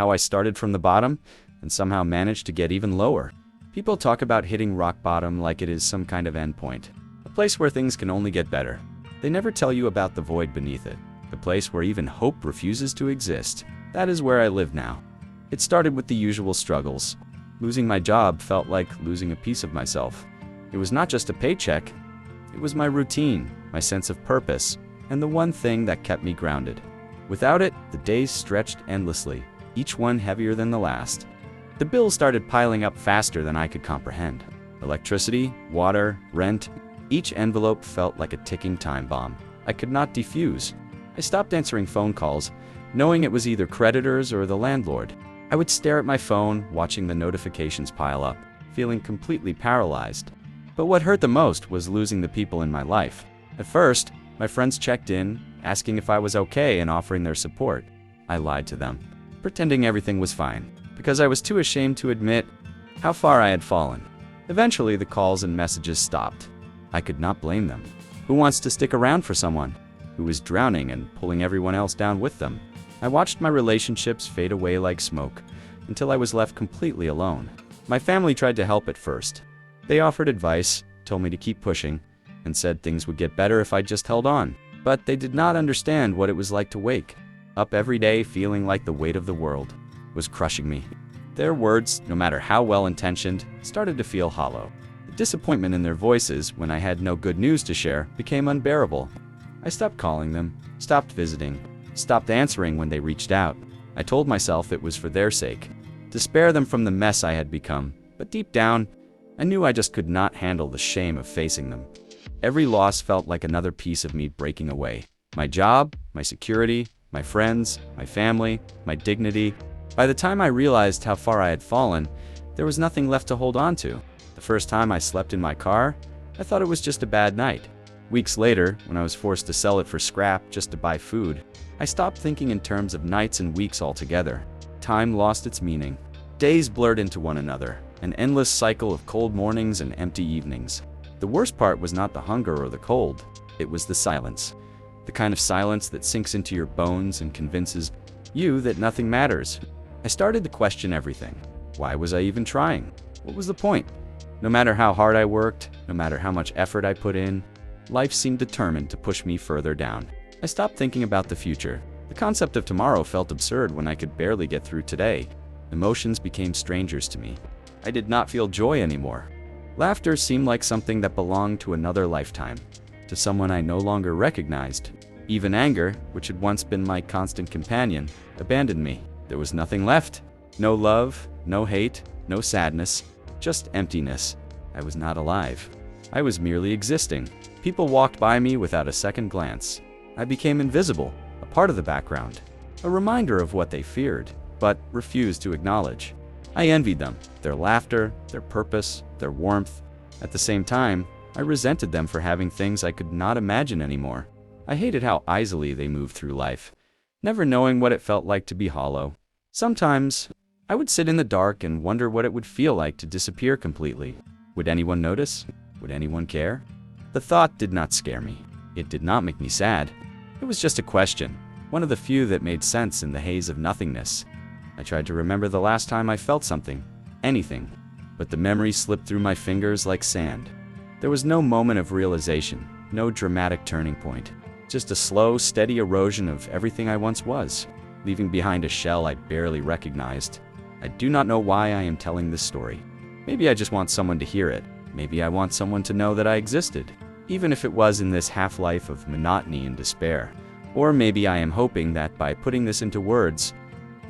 how I started from the bottom and somehow managed to get even lower. People talk about hitting rock bottom like it is some kind of endpoint, a place where things can only get better. They never tell you about the void beneath it, the place where even hope refuses to exist. That is where I live now. It started with the usual struggles. Losing my job felt like losing a piece of myself. It was not just a paycheck, it was my routine, my sense of purpose, and the one thing that kept me grounded. Without it, the days stretched endlessly, each one heavier than the last. The bills started piling up faster than I could comprehend. Electricity, water, rent, each envelope felt like a ticking time bomb I could not defuse. I stopped answering phone calls, knowing it was either creditors or the landlord. I would stare at my phone, watching the notifications pile up, feeling completely paralyzed. But what hurt the most was losing the people in my life. At first, my friends checked in, asking if I was okay and offering their support. I lied to them, pretending everything was fine, because I was too ashamed to admit how far I had fallen. Eventually, the calls and messages stopped. I could not blame them. Who wants to stick around for someone who is drowning and pulling everyone else down with them? I watched my relationships fade away like smoke until I was left completely alone. My family tried to help at first. They offered advice, told me to keep pushing, and said things would get better if I just held on. But they did not understand what it was like to wake up every day feeling like the weight of the world was crushing me. Their words, no matter how well-intentioned, started to feel hollow. The disappointment in their voices when I had no good news to share became unbearable. I stopped calling them, stopped visiting, stopped answering when they reached out. I told myself it was for their sake, to spare them from the mess I had become, but deep down, I knew I just could not handle the shame of facing them. Every loss felt like another piece of me breaking away. My job, my security, my friends, my family, my dignity. By the time I realized how far I had fallen, there was nothing left to hold on to. The first time I slept in my car, I thought it was just a bad night. Weeks later, when I was forced to sell it for scrap just to buy food, I stopped thinking in terms of nights and weeks altogether. Time lost its meaning. Days blurred into one another, an endless cycle of cold mornings and empty evenings. The worst part was not the hunger or the cold, it was the silence. The kind of silence that sinks into your bones and convinces you that nothing matters. I started to question everything. Why was I even trying? What was the point? No matter how hard I worked, no matter how much effort I put in, life seemed determined to push me further down. I stopped thinking about the future. The concept of tomorrow felt absurd when I could barely get through today. Emotions became strangers to me. I did not feel joy anymore. Laughter seemed like something that belonged to another lifetime, to someone I no longer recognized. Even anger, which had once been my constant companion, abandoned me. There was nothing left. No love, no hate, no sadness, just emptiness. I was not alive. I was merely existing. People walked by me without a second glance. I became invisible, a part of the background, a reminder of what they feared, but refused to acknowledge. I envied them, their laughter, their purpose, their warmth. At the same time, I resented them for having things I could not imagine anymore. I hated how easily they moved through life, never knowing what it felt like to be hollow. Sometimes, I would sit in the dark and wonder what it would feel like to disappear completely. Would anyone notice? Would anyone care? The thought did not scare me. It did not make me sad. It was just a question, one of the few that made sense in the haze of nothingness. I tried to remember the last time I felt something, anything, but the memory slipped through my fingers like sand. There was no moment of realization, no dramatic turning point, just a slow, steady erosion of everything I once was, leaving behind a shell I barely recognized. I do not know why I am telling this story. Maybe I just want someone to hear it. Maybe I want someone to know that I existed, even if it was in this half-life of monotony and despair. Or maybe I am hoping that by putting this into words,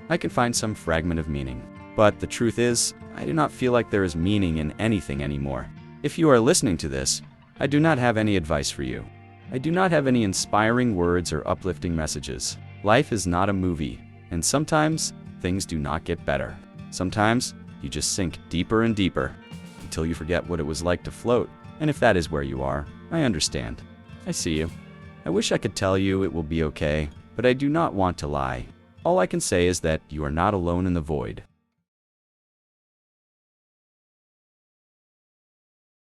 I can find some fragment of meaning. But the truth is, I do not feel like there is meaning in anything anymore. If you are listening to this, I do not have any advice for you. I do not have any inspiring words or uplifting messages. Life is not a movie, and sometimes things do not get better. Sometimes you just sink deeper and deeper until you forget what it was like to float. And if that is where you are, I understand. I see you. I wish I could tell you it will be okay, but I do not want to lie. All I can say is that you are not alone in the void.